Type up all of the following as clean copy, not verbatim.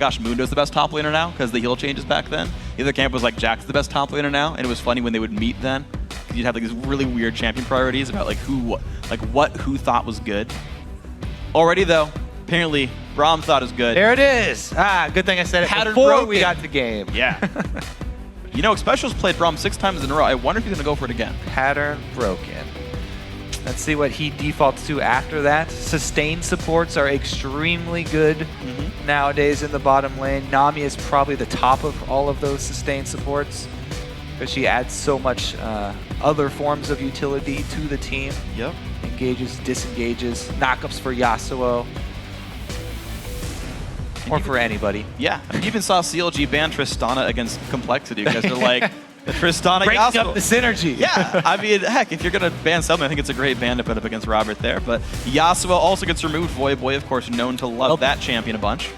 gosh, Mundo's the best top laner now because the heal changes back then. The other camp was like Jack's the best top laner now, and it was funny when they would meet then. You'd have like these really weird champion priorities about like who thought was good. Already though, apparently Braum thought is good. There it is. Ah, good thing I said it Pattern before broken. we got the game. Yeah. You know, Xpecial's played Braum 6 times in a row. I wonder if he's gonna go for it again. Pattern broken. Let's see what he defaults to after that. Sustain supports are extremely good nowadays in the bottom lane. Nami is probably the top of all of those sustain supports because she adds so much other forms of utility to the team. Yep. Engages, disengages, knockups for Yasuo. Or for anybody. Yeah, I mean, you even saw CLG ban Tristana against Complexity because they're like, the Tristana Breaking Yasuo. up the synergy. Yeah, I mean, heck, if you're going to ban something, I think it's a great ban to put up against Robert there. But Yasuo also gets removed. Voyboy, of course, known to love that champion a bunch.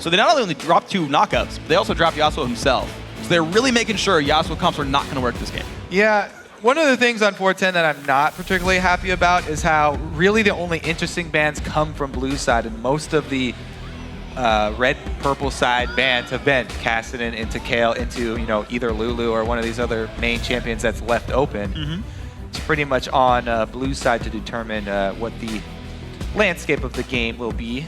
So they not only dropped 2 knockups, but they also dropped Yasuo himself. So they're really making sure Yasuo comps are not going to work this game. Yeah, one of the things on 410 that I'm not particularly happy about is how really the only interesting bans come from blue side, and most of the red-purple side bans have been Kassadin into Kale into either Lulu or one of these other main champions that's left open. It's pretty much on blue side to determine what the landscape of the game will be.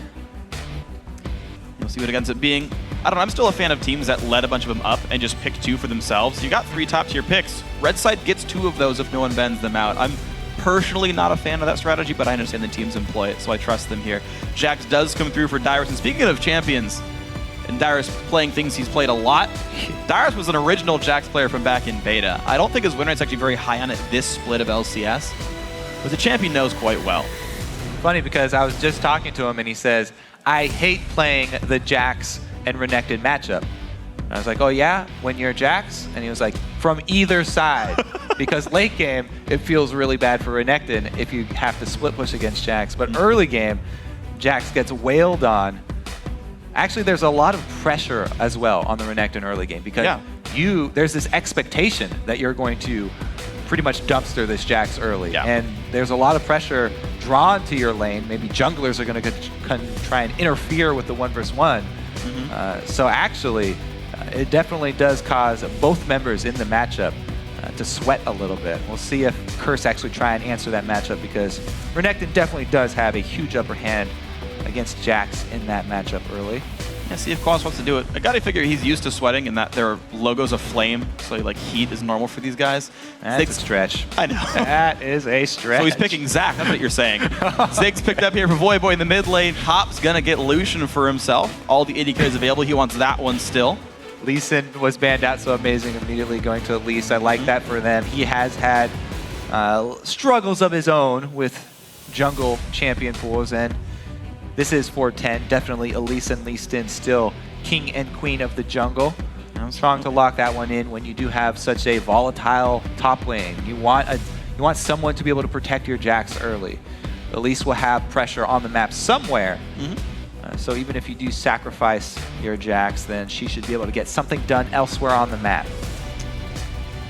We'll see what it ends up being. I don't know, I'm still a fan of teams that let a bunch of them up and just pick 2 for themselves. You got 3 top-tier picks. Red side gets 2 of those if no one bends them out. I'm personally not a fan of that strategy, but I understand the teams employ it, so I trust them here. Jax does come through for Dyrus, and speaking of champions, and Dyrus playing things he's played a lot, Dyrus was an original Jax player from back in beta. I don't think his win rate's actually very high on it this split of LCS, but the champion knows quite well. Funny because I was just talking to him and he says, I hate playing the Jax and Renekton matchup. And I was like, oh yeah, when you're Jax? And he was like, from either side. Because late game, it feels really bad for Renekton if you have to split push against Jax. But early game, Jax gets wailed on. Actually, there's a lot of pressure as well on the Renekton early game because there's this expectation that you're going to pretty much dumpster this Jax early. And there's a lot of pressure drawn to your lane. Maybe junglers are going to try and interfere with the 1v1. So actually, it definitely does cause both members in the matchup to sweat a little bit. We'll see if Curse actually try and answer that matchup because Renekton definitely does have a huge upper hand against Jax in that matchup early. Yeah, see if Quas wants to do it. I gotta figure he's used to sweating and that their logo's a flame, so like heat is normal for these guys. That's a stretch. I know. That is a stretch. So he's picking Zach, that's what you're saying. Ziggs picked up here for Voyboy in the mid lane. Hop's gonna get Lucian for himself. All the AD carries available, he wants that one still. Leeson was banned out, so amazing, immediately going to Elise. I like that for them. He has had struggles of his own with jungle champion pools, and this is 410. Definitely Elise and Lee Sin still king and queen of the jungle. I'm strong to lock that one in when you do have such a volatile top lane. You want someone to be able to protect your Jax early. Elise will have pressure on the map somewhere. So even if you do sacrifice your Jax, then she should be able to get something done elsewhere on the map.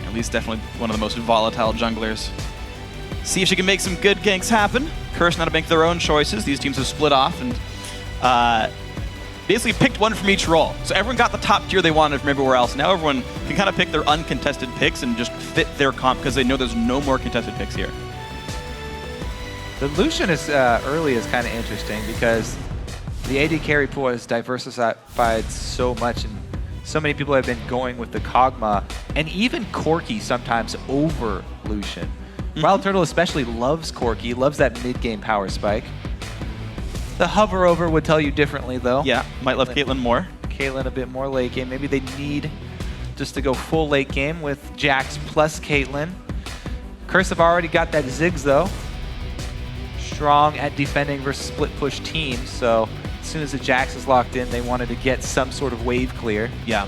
Elise definitely one of the most volatile junglers. See if she can make some good ganks happen. Curse now to make their own choices. These teams have split off and basically picked one from each role. So everyone got the top tier they wanted from everywhere else. Now everyone can kind of pick their uncontested picks and just fit their comp because they know there's no more contested picks here. The Lucian is early is kind of interesting because the AD carry pool has diversified so much, and so many people have been going with the Kog'Maw, and even Corki sometimes over Lucian. WildTurtle especially loves Corki, loves that mid-game power spike. The hover over would tell you differently, though. Yeah, might love Caitlyn more. Caitlyn a bit more late game. Maybe they need just to go full late game with Jax plus Caitlyn. Curse have already got that Ziggs, though. Strong at defending versus split push teams, so as soon as the Jax is locked in, they wanted to get some sort of wave clear. Yeah.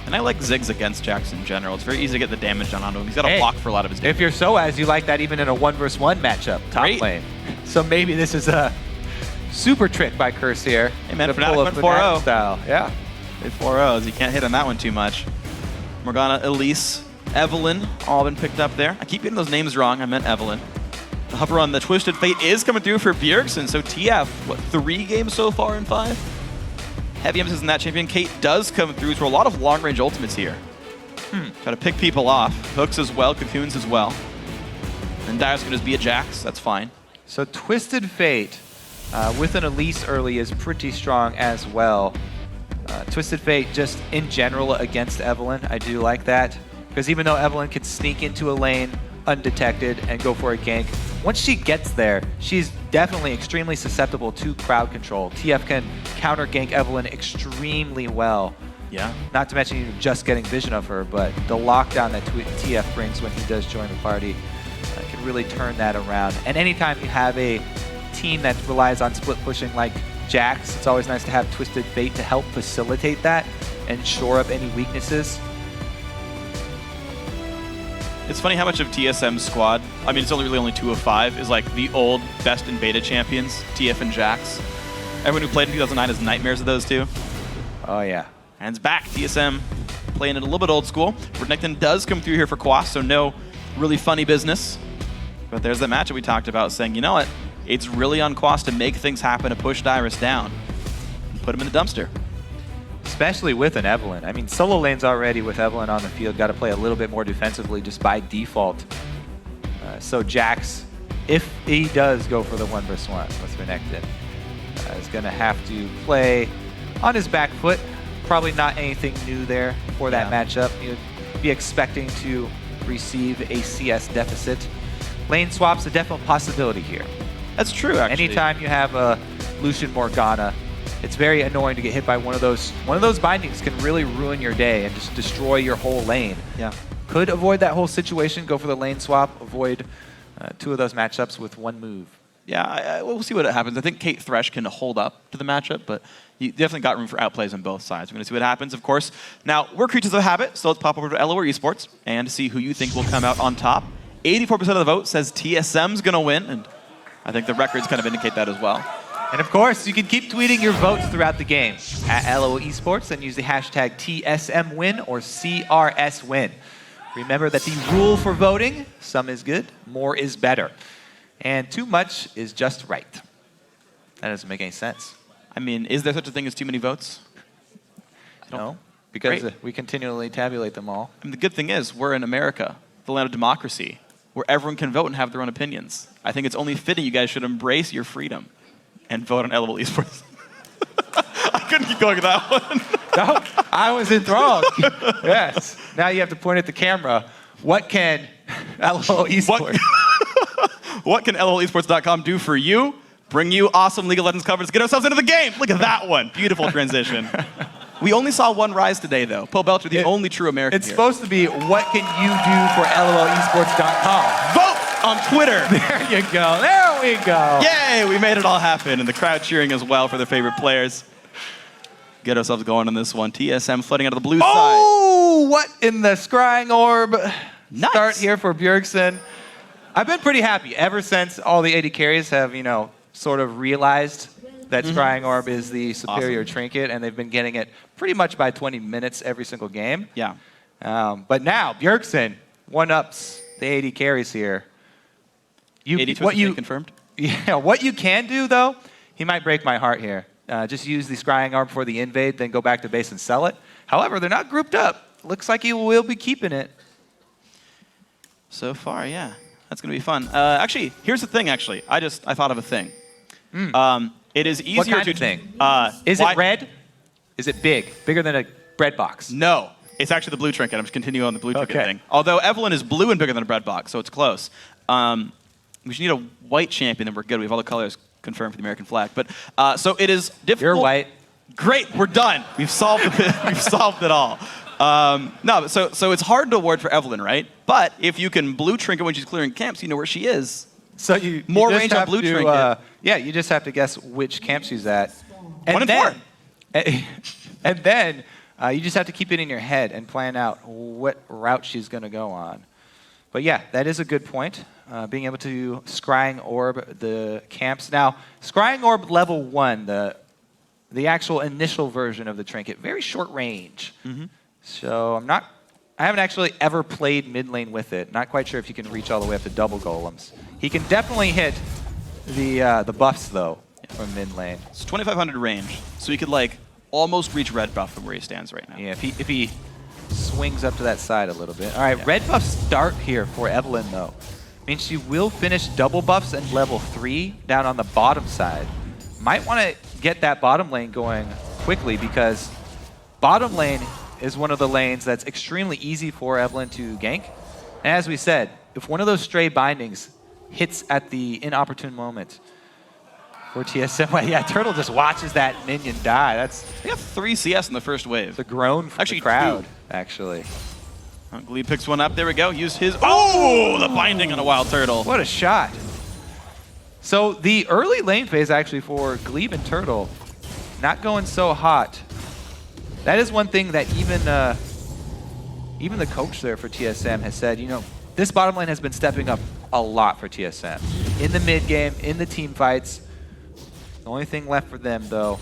And I like Ziggs against Jax in general. It's very easy to get the damage done onto him. He's got a block for a lot of his damage. If you're SOAS, you like that even in a 1v1 matchup, top lane. So maybe this is a super trick by Curse here. Hey man, Fnatic went 4-0. Style. Yeah. They 4-0s. You can't hit on that one too much. Morgana, Elise, Evelynn, all been picked up there. I keep getting those names wrong. I meant Evelynn. The hover on the Twisted Fate is coming through for Bjergsen. So TF, what, 3 games so far in 5? Heavy emphasis in that champion. Kate does come through for a lot of long-range ultimates here. Try to pick people off. Hooks as well, cocoons as well. And Dyrus can just be a Jax, that's fine. So Twisted Fate with an Elise early is pretty strong as well. Twisted Fate just in general against Evelynn, I do like that. Because even though Evelynn can sneak into a lane undetected and go for a gank, once she gets there, she's definitely extremely susceptible to crowd control. TF can counter gank Evelynn extremely well. Yeah. Not to mention you're just getting vision of her, but the lockdown that TF brings when he does join the party can really turn that around. And anytime you have a team that relies on split pushing like Jax, it's always nice to have Twisted Fate to help facilitate that and shore up any weaknesses. It's funny how much of TSM's squad, I mean, it's really only 2 of 5, is like the old best in beta champions, TF and Jax. Everyone who played in 2009 has nightmares of those two. Oh, yeah. And it's back. TSM playing it a little bit old school. Renekton does come through here for Quas, so no really funny business. But there's that matchup we talked about saying, you know what? It's really on Quas to make things happen, to push Dyrus down and put him in the dumpster. Especially with an Evelynn. I mean, solo lanes already with Evelynn on the field got to play a little bit more defensively just by default. So Jax, if he does go for the 1 vs 1 with Renekton, is going to have to play on his back foot. Probably not anything new there for that matchup. You'd be expecting to receive a CS deficit. Lane swap's a definite possibility here. That's true, actually. Anytime you have a Lucian Morgana, it's very annoying to get hit by one of those. One of those bindings can really ruin your day and just destroy your whole lane. Yeah. Could avoid that whole situation, go for the lane swap, avoid 2 of those matchups with 1 move. Yeah, we'll see what happens. I think Kate Thresh can hold up to the matchup, but you definitely got room for outplays on both sides. We're going to see what happens, of course. Now, we're creatures of habit, so let's pop over to LOL Esports and see who you think will come out on top. 84% of the vote says TSM's going to win, and I think the records kind of indicate that as well. And of course, you can keep tweeting your votes throughout the game at LOL Esports and use the hashtag TSMWin or CRSWin. Remember that the rule for voting, some is good, more is better. And too much is just right. That doesn't make any sense. I mean, is there such a thing as too many votes? No, because we continually tabulate them all. I mean, the good thing is we're in America, the land of democracy, where everyone can vote and have their own opinions. I think it's only fitting you guys should embrace your freedom and vote on LOL Esports. I couldn't keep going with that one. No, I was enthralled. Yes. Now you have to point at the camera. What can LOL Esports? What can LOLesports.com do for you? Bring you awesome League of Legends coverage. Get ourselves into the game. Look at that one. Beautiful transition. We only saw one rise today, though. Poe Belcher, the only true American It's supposed to be, what can you do for LOLesports.com? Vote on Twitter. There you go. There we go. Yay, we made it all happen. And the crowd cheering as well for their favorite players. Get ourselves going on this one. TSM flooding out of the blue side. Oh, what in the scrying orb? Nice. Start here for Bjergsen. I've been pretty happy ever since all the AD carries have, you know, sort of realized that Scrying Orb is the superior trinket, and they've been getting it pretty much by 20 minutes every single game. Yeah. But now, Bjergsen one-ups the AD carries here. What you confirmed? Yeah, what you can do, though, he might break my heart here. Just use the Scrying Orb for the invade, then go back to base and sell it. However, they're not grouped up. Looks like he will be keeping it. So far, yeah. That's going to be fun. Actually, here's the thing, actually. I thought of a thing. It is easier what kind to... of thing? Is it red? Is it big? Bigger than a bread box? No. It's actually the blue trinket. I'm just continuing on the blue trinket thing. Although Evelynn is blue and bigger than a bread box, so it's close. We should need a white champion, then we're good. We have all the colors confirmed for the American flag. But so it is difficult. You're white. Great, we're done. We've solved it all. No, so it's hard to award for Evelynn, right? But if you can blue trinket when she's clearing camps, you know where she is. So you more you range on blue trinket. Yeah, you just have to guess which camp she's at. And 1 in then, 4. And then you just have to keep it in your head and plan out what route she's going to go on. But yeah, that is a good point. Being able to Scrying Orb the camps. Now, Scrying Orb level 1, the actual initial version of the trinket, very short range. So I haven't actually ever played mid lane with it. Not quite sure if you can reach all the way up to double golems. He can definitely hit the buffs though from mid lane. It's 2,500 range, so you could like almost reach red buff from where he stands right now. Yeah, if he swings up to that side a little bit. All right, red buff start here for Evelynn, though. Means she will finish double buffs and level 3 down on the bottom side. Might want to get that bottom lane going quickly because bottom lane is one of the lanes that's extremely easy for Evelynn to gank. And as we said, if one of those stray bindings hits at the inopportune moment for TSM, yeah, Turtle just watches that minion die. They got 3 CS in the first wave. The groan from the crowd, actually. Gleeb picks one up. There we go. Used his... Oh! The binding on a WildTurtle. What a shot. So the early lane phase, actually, for Gleeb and Turtle, not going so hot. That is one thing that even the coach there for TSM has said, you know, this bottom lane has been stepping up a lot for TSM. In the mid game, in the team fights. The only thing left for them, though,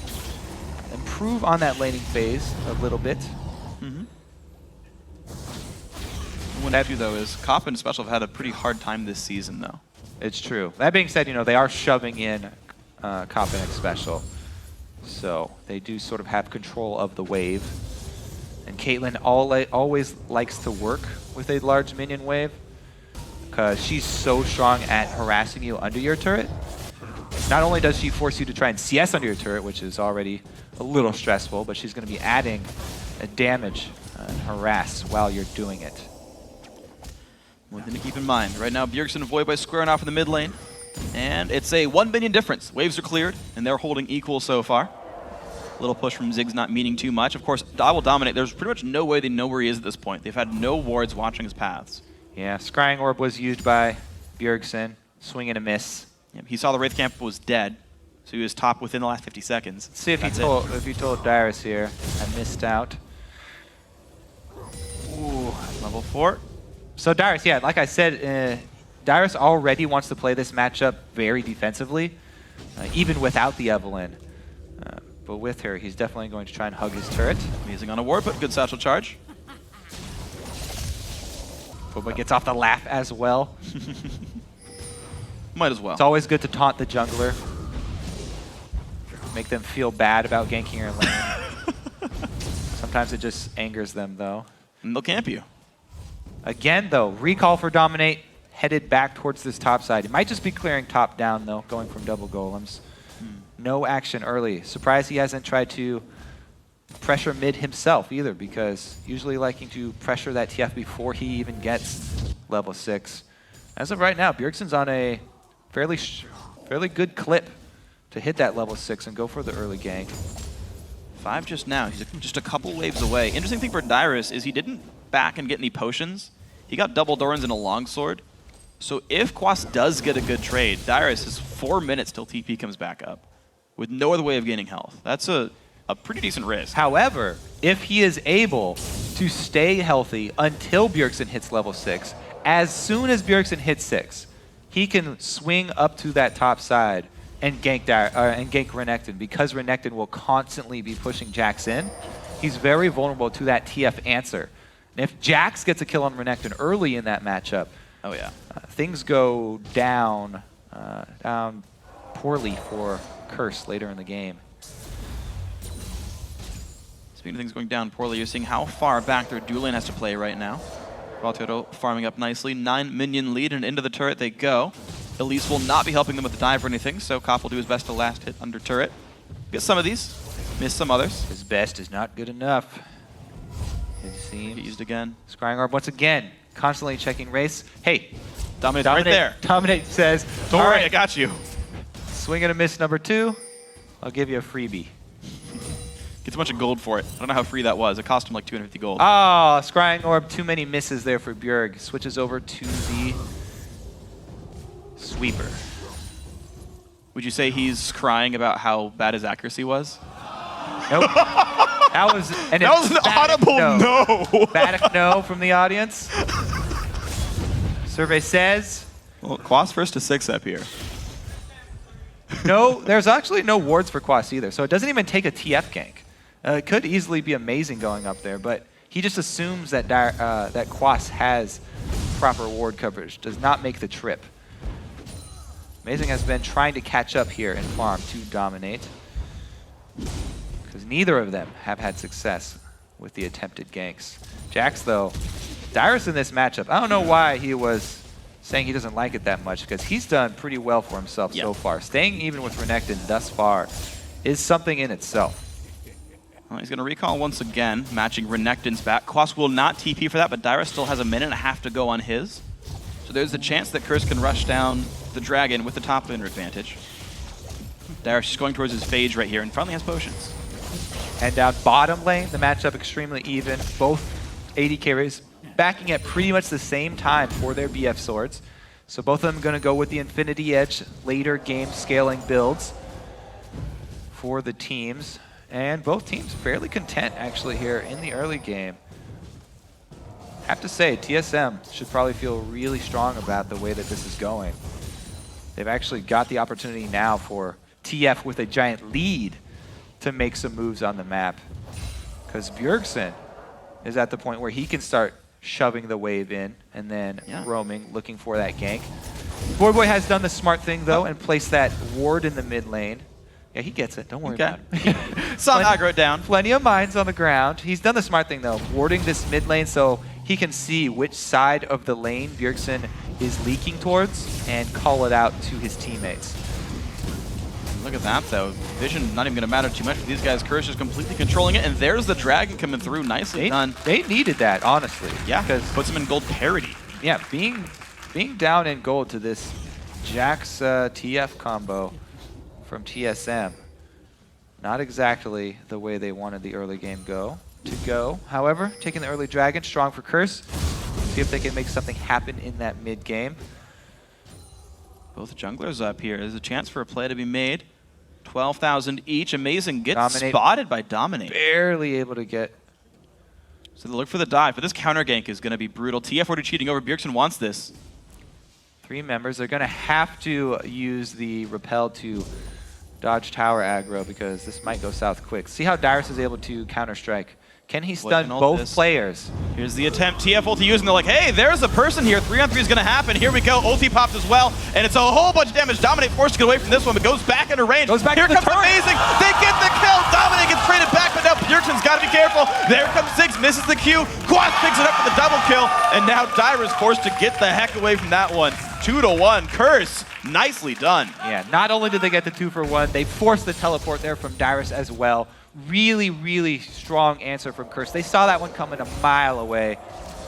improve on that laning phase a little bit. One issue, though, is Cop and Special have had a pretty hard time this season, though. It's true. That being said, you know, they are shoving in Cop and Xpecial. So they do sort of have control of the wave. And Caitlyn always likes to work with a large minion wave because she's so strong at harassing you under your turret. Not only does she force you to try and CS under your turret, which is already a little stressful, but she's going to be adding a damage and harass while you're doing it. One thing to keep in mind, right now Bjergsen and Voyboy squaring off in the mid lane, and it's a 1 minion difference. Waves are cleared, and they're holding equal so far. Little push from Ziggs not meaning too much. Of course, IWillDominate, there's pretty much no way they know where he is at this point. They've had no wards watching his paths. Yeah, Scrying Orb was used by Bjergsen, swing and a miss. Yeah, he saw the Wraith Camp was dead, so he was top within the last 50 seconds. Let's see if he told Dyrus here, I missed out. Ooh, level 4. So Dyrus, yeah, like I said, Dyrus already wants to play this matchup very defensively, even without the Evelynn. But with her, he's definitely going to try and hug his turret. Amazing on a ward, but good satchel charge. Voyboy gets off the laugh as well. Might as well. It's always good to taunt the jungler. Make them feel bad about ganking your lane. Sometimes it just angers them, though. And they'll camp you. Again, though, recall for Dominate, headed back towards this top side. It might just be clearing top down, though, going from double golems. No action early. Surprised he hasn't tried to pressure mid himself either, because usually liking to pressure that TF before he even gets level 6. As of right now, Bjergsen's on a fairly good clip to hit that level 6 and go for the early gank. 5 just now. He's just a couple waves away. Interesting thing for Dyrus is he didn't back and get any potions. He got double Dorans and a longsword. So if Quas does get a good trade, Dyrus has 4 minutes till TP comes back up with no other way of gaining health. That's a pretty decent risk. However, if he is able to stay healthy until Bjergsen hits level 6, as soon as Bjergsen hits 6, he can swing up to that top side and gank Renekton, because Renekton will constantly be pushing Jax in. He's very vulnerable to that TF answer. And if Jax gets a kill on Renekton early in that matchup, oh yeah, things go down poorly for Curse later in the game. Speaking of things going down poorly, you're seeing how far back their dual lane has to play right now. WildTurtle farming up nicely, 9 minion lead, and into the turret they go. Elise will not be helping them with the dive or anything, so Cop will do his best to last hit under turret. Get some of these, miss some others. His best is not good enough. It seems. Get used again. Scrying Orb once again, constantly checking race. Hey, Dominate's right there. Dominate says, don't worry, right, I got you. Swing and a miss number 2. I'll give you a freebie. Gets a bunch of gold for it. I don't know how free that was. It cost him like 250 gold. Oh, Scrying Orb, too many misses there for Bjerg. Switches over to the Sweeper. Would you say he's crying about how bad his accuracy was? Nope. That was an audible no. Emphatic no from the audience. Survey says... Well, Quas first to 6 up here. No, there's actually no wards for Quas either, so it doesn't even take a TF gank. It could easily be amazing going up there, but he just assumes that that Quas has proper ward coverage, does not make the trip. Amazing has been trying to catch up here and farm to dominate, because Neither of them have had success with the attempted ganks. Jax, though, Dyrus in this matchup, I don't know why he was saying he doesn't like it that much, because he's done pretty well for himself so far. Staying even with Renekton thus far is something in itself. Well, he's going to recall once again, matching Renekton's back. Quas will not TP for that, but Dyrus still has a minute and a half to go on his. So there's a chance that Curse can rush down the dragon with the top laner advantage. Dyrus is going towards his phage right here and finally has potions. And down bottom lane, the matchup extremely even. Both AD carries backing at pretty much the same time for their BF swords. So both of them going to go with the Infinity Edge later game scaling builds for the teams. And both teams fairly content actually here in the early game. Have to say, TSM should probably feel really strong about the way that this is going. They've actually got the opportunity now for TF with a giant lead to make some moves on the map. Because Bjergsen is at the point where he can start shoving the wave in and then roaming, looking for that gank. Voyboy has done the smart thing though and placed that ward in the mid lane. Yeah, he gets it. Don't worry about it. Some aggro it down. Plenty of mines on the ground. He's done the smart thing though, warding this mid lane so he can see which side of the lane Bjergsen is leaking towards and call it out to his teammates. Look at that though. Vision not even going to matter too much for these guys. Curse is completely controlling it, and there's the dragon coming through. Nicely done. They needed that, honestly. Yeah, because puts them in gold parity. Yeah, being down in gold to this Jax TF combo from TSM. Not exactly the way they wanted the early game to go. However, taking the early dragon, strong for Curse. See if they can make something happen in that mid game. Both junglers up here. There's a chance for a play to be made. 12,000 each. Amazing. Gets spotted by Dominate. Barely able to get. So they look for the dive, but this counter gank is going to be brutal. TF already cheating over. Bjergsen wants this. 3 members. They're going to have to use the repel to dodge tower aggro because this might go south quick. See how Dyrus is able to counter-strike. Can he stun both players? Here's the attempt. TF ulti using. They're like, hey, there's a person here. 3-on-3 is going to happen. Here we go. Ulti popped as well. And it's a whole bunch of damage. Dominate forced to get away from this one, but goes back into range. Goes back here to the comes Amazing. They get the kill. Dominate gets traded back, but now Bjergsen's got to be careful. There comes Ziggs. Misses the Q. Quas picks it up for the double kill. And now Dyrus forced to get the heck away from that one. 2-1. Curse. Nicely done. Yeah, not only did they get the 2-for-1, they forced the teleport there from Dyrus as well. Really, really strong answer from Curse. They saw that one coming a mile away.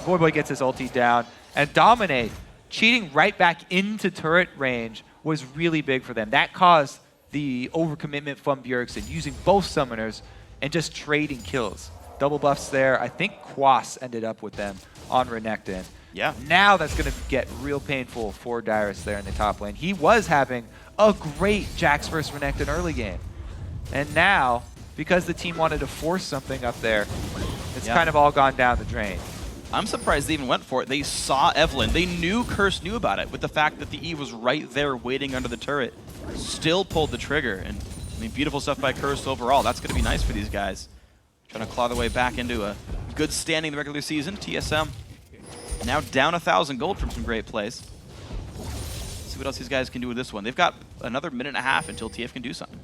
Voyboy gets his ulti down. And Dominate, cheating right back into turret range, was really big for them. That caused the overcommitment from Bjergsen, using both summoners and just trading kills. Double buffs there. I think Quas ended up with them on Renekton. Yeah. Now that's going to get real painful for Dyrus there in the top lane. He was having a great Jax versus Renekton early game. And now, because the team wanted to force something up there, it's kind of all gone down the drain. I'm surprised they even went for it. They saw Evelynn. They knew Curse knew about it with the fact that the Eve was right there waiting under the turret. Still pulled the trigger. And I mean, beautiful stuff by Curse overall. That's going to be nice for these guys. Trying to claw their way back into a good standing in the regular season. TSM now down 1,000 gold from some great plays. Let's see what else these guys can do with this one. They've got another minute and a half until TF can do something.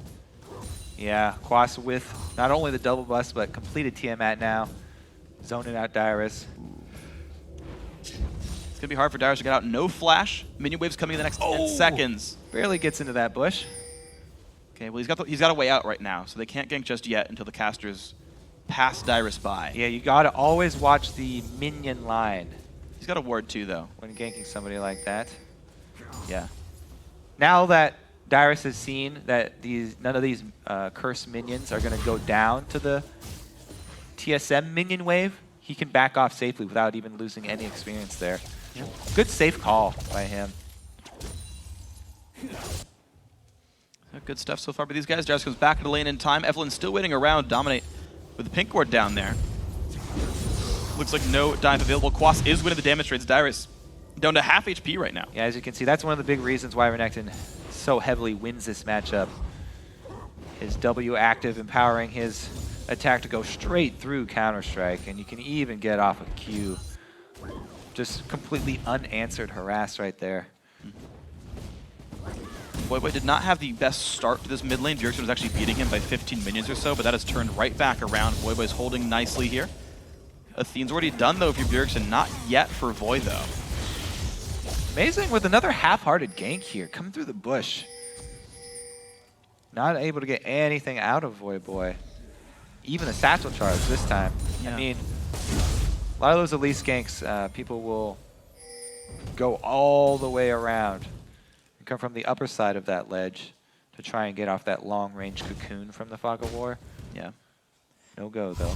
Yeah, Quas with not only the double bust, but completed Tiamat now. Zoning out Dyrus. It's going to be hard for Dyrus to get out. No flash. Minion wave's coming in the next 10 seconds. Barely gets into that bush. Okay, well, he's got a way out right now, so they can't gank just yet until the casters pass Dyrus by. Yeah, you got to always watch the minion line. He's got a ward too, though. When ganking somebody like that. Yeah. Now that Dyrus has seen that none of these Curse minions are going to go down to the TSM minion wave, he can back off safely without even losing any experience there. Yeah. Good safe call by him. Good stuff so far by these guys. Dyrus comes back into lane in time. Evelynn's still waiting around. Dominate with the pink ward down there. Looks like no dive available. Quas is winning the damage trades. Dyrus down to half HP right now. Yeah, as you can see, that's one of the big reasons why Renekton so heavily wins this matchup. His W active, empowering his attack to go straight through Counter-Strike, and you can even get off of Q. Just completely unanswered harass right there. Voyboy did not have the best start to this mid lane. Bjergsen was actually beating him by 15 minions or so, but that has turned right back around. Voyboy's holding nicely here. Athene's already done, though, if you're Bjergsen. Not yet for Voy, though. Amazing with another half-hearted gank here, coming through the bush. Not able to get anything out of Voyboy. Even the satchel charge this time. Yeah. I mean, a lot of those Elise ganks, people will go all the way around and come from the upper side of that ledge to try and get off that long-range cocoon from the Fog of War. Yeah. No go, though.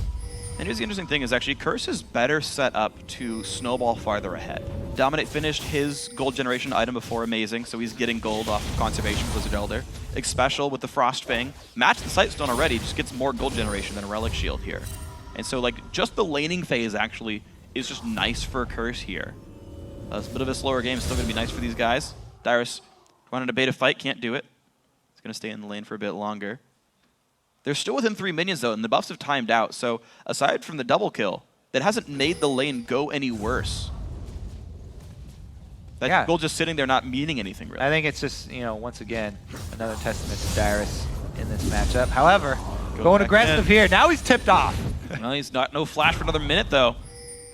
And here's the interesting thing is actually Curse is better set up to snowball farther ahead. Dominate finished his gold generation item before Amazing, so he's getting gold off of Conservation Blizzard Elder. Xpecial with the Frost Fang. Matched the Sightstone already, just gets more gold generation than a Relic Shield here. And so like just the laning phase actually is just nice for Curse here. It's a bit of a slower game, still going to be nice for these guys. Dyrus wanted to bait a fight, can't do it. He's going to stay in the lane for a bit longer. They're still within 3 minions, though, and the buffs have timed out. So aside from the double kill, that hasn't made the lane go any worse. That goal just sitting there not meaning anything, really. I think it's just, you know, once again, another testament to Dyrus in this matchup. However, going aggressive here. Now he's tipped off. Well, he's no flash for another minute, though.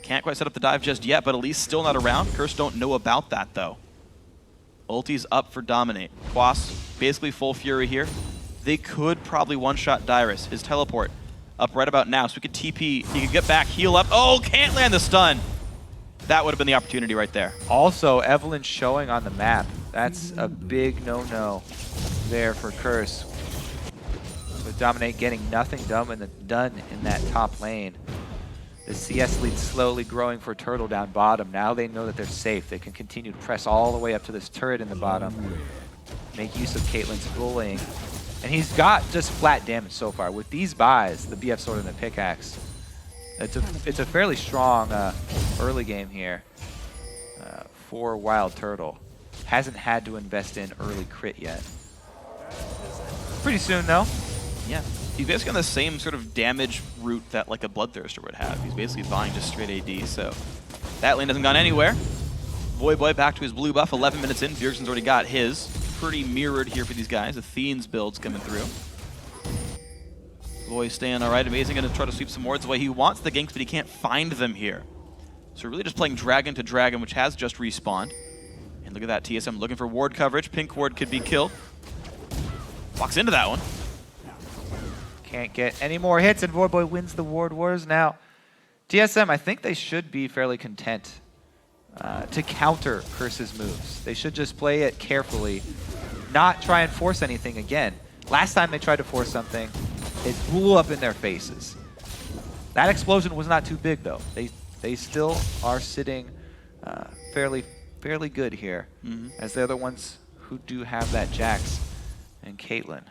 Can't quite set up the dive just yet, but Elise still not around. Curse don't know about that, though. Ulti's up for Dominate. Quas, basically full fury here. They could probably one-shot Dyrus. His teleport up right about now, so we could TP. He could get back, heal up. Oh, can't land the stun. That would have been the opportunity right there. Also, Evelynn showing on the map. That's a big no-no there for Curse. With Dominate getting nothing done in that top lane. The CS lead slowly growing for Turtle down bottom. Now they know that they're safe. They can continue to press all the way up to this turret in the bottom. Make use of Caitlyn's bullying. And he's got just flat damage so far. With these buys, the BF Sword and the Pickaxe, it's a fairly strong early game here for WildTurtle. Hasn't had to invest in early crit yet. Pretty soon, though. Yeah. He's basically on the same sort of damage route that like a Bloodthirster would have. He's basically buying just straight AD, so that lane hasn't gone anywhere. Voyboy back to his blue buff, 11 minutes in. Bjergsen's already got his. Pretty mirrored here for these guys. Athene's build's coming through. Voy staying all right. Amazing, going to try to sweep some wards away. He wants the ganks, but he can't find them here. So really just playing dragon to dragon, which has just respawned. And look at that, TSM looking for ward coverage. Pink ward could be killed. Walks into that one. Can't get any more hits, and Voyboy wins the ward wars. Now, TSM, I think they should be fairly content to counter Curse's moves. They should just play it carefully, not try and force anything again. Last time they tried to force something, it blew up in their faces. That explosion was not too big, though. They still are sitting fairly good here, as they're the ones who do have that Jax and Caitlyn.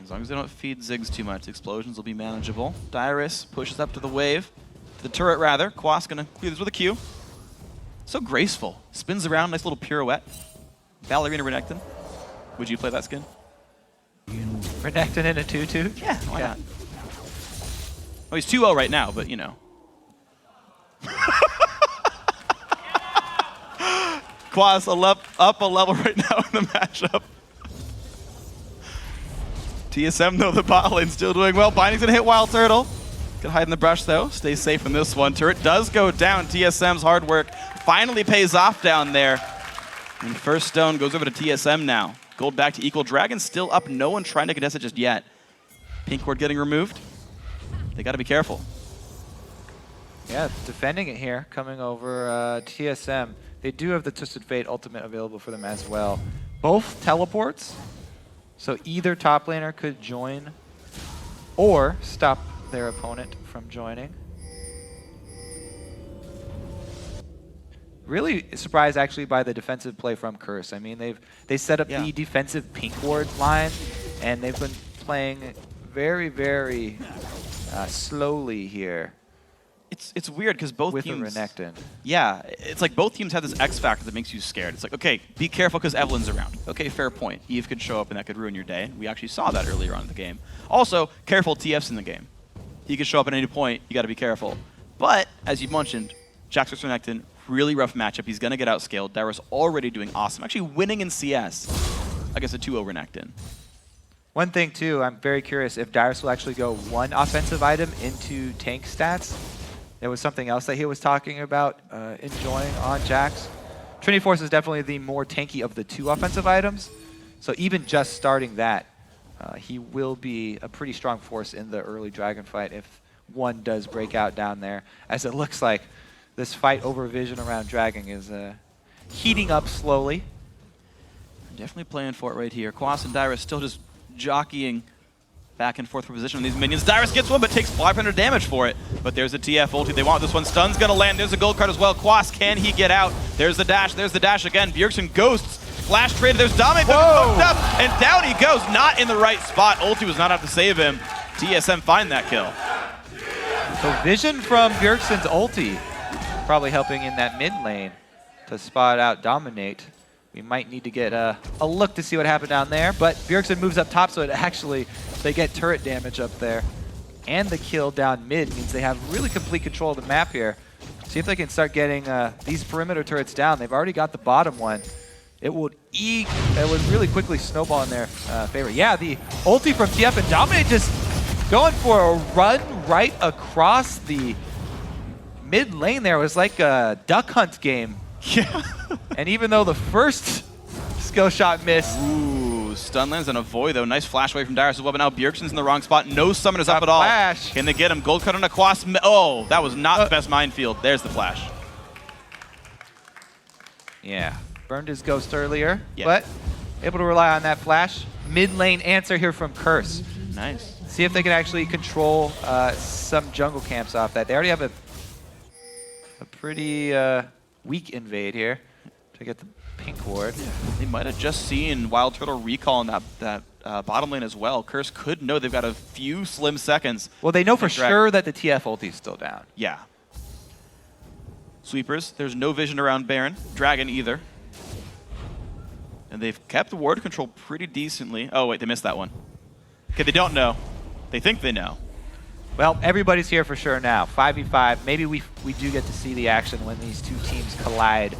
As long as they don't feed Ziggs too much, explosions will be manageable. Dyrus pushes up to the wave, to the turret rather. Quas gonna clear this with a Q. So graceful. Spins around, nice little pirouette. Ballerina Renekton. Would you play that skin? Renekton in a 2-2? Yeah, why not? Oh, he's 2-0 right now, but you know. Quas up a level right now in the matchup. TSM, though, the bot lane still doing well. Binding's gonna hit WildTurtle. Could hide in the brush, though. Stay safe in this one. Turret does go down. TSM's hard work finally pays off down there. And first stone goes over to TSM now. Gold back to equal. Dragon still up. No one trying to contest it just yet. Pink ward getting removed. They got to be careful. Yeah, defending it here, coming over TSM. They do have the Twisted Fate ultimate available for them as well. Both teleports. So either top laner could join or stop their opponent from joining. Really surprised actually by the defensive play from Curse. I mean, they set up the defensive pink ward line, and they've been playing very, very slowly here. It's weird because both with teams. With Renekton. Yeah, it's like both teams have this X factor that makes you scared. It's like, okay, be careful because Evelynn's around. Okay, fair point. Eve could show up and that could ruin your day. We actually saw that earlier on in the game. Also, careful, TF's in the game. He could show up at any point. You got to be careful. But as you mentioned, Jax vs Renekton, really rough matchup. He's gonna get outscaled. Dyrus already doing awesome, actually winning in CS. I guess, a 2-0 Renekton. One thing, too, I'm very curious if Dyrus will actually go one offensive item into tank stats. There was something else that he was talking about enjoying on Jax. Trinity Force is definitely the more tanky of the 2 offensive items. So even just starting that, he will be a pretty strong force in the early Dragon fight if one does break out down there. As it looks like this fight over vision around Dragon is heating up slowly. Definitely playing for it right here. Quas and Dyrus still just jockeying back and forth for position on these minions. Dyrus gets one, but takes 500 damage for it. But there's a TF ulti they want. This one stun's gonna land. There's a gold card as well. Quas, can he get out? There's the dash. There's the dash again. Bjergsen ghosts. Flash traded. There's Dominate. There's hooked up, and down he goes. Not in the right spot. Ulti was not enough to save him. TSM find that kill. So vision from Bjergsen's ulti probably helping in that mid lane to spot out Dominate. We might need to get a look to see what happened down there, but Bjergsen moves up top, so it actually, they get turret damage up there. And the kill down mid means they have really complete control of the map here. See if they can start getting these perimeter turrets down. They've already got the bottom one. It would really quickly snowball in their favor. Yeah, the ulti from TF and Dominate just going for a run right across the mid lane there. It was like a duck hunt game. Yeah. And even though the first skill shot missed. Ooh, stun lands and a void though. Nice flash away from Dyrus as well, but now Bjergsen's in the wrong spot. No summoners up at all. Flash. Can they get him? Gold cut on a Quas. Oh, that was not the best minefield. There's the flash. Yeah, burned his ghost earlier, yeah. But able to rely on that flash. Mid lane answer here from Curse. Nice. See if they can actually control some jungle camps off that. They already have a pretty weak invade here to get the pink ward. Yeah. They might have just seen WildTurtle recall in that bottom lane as well. Curse could know they've got a few slim seconds. Well, they know for sure that the TF ulti is still down. Yeah. Sweepers, there's no vision around Baron. Dragon either. And they've kept the ward control pretty decently. Oh wait, they missed that one. Okay, they don't know. They think they know. Well, everybody's here for sure now. 5v5. Maybe we do get to see the action when these two teams collide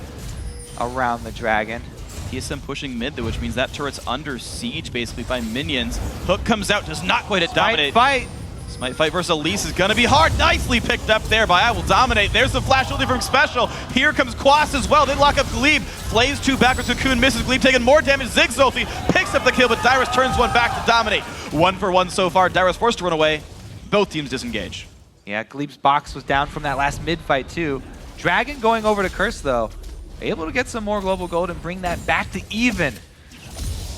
around the Dragon. TSM pushing mid though, which means that turret's under siege basically by minions. Hook comes out, does not quite hit Dominate. Fight! Smite fight versus Elise is gonna be hard. Nicely picked up there by IWillDominate. There's the flash ulti from Xpecial. Here comes Quas as well. They lock up Gleeb. Flays 2 backwards. Cocoon misses. Gleeb taking more damage. Ziggs ulti picks up the kill, but Dyrus turns one back to Dominate. 1 for 1 so far. Dyrus forced to run away. Both teams disengage. Yeah, Gleeb's box was down from that last mid fight too. Dragon going over to Curse though. Able to get some more global gold and bring that back to even.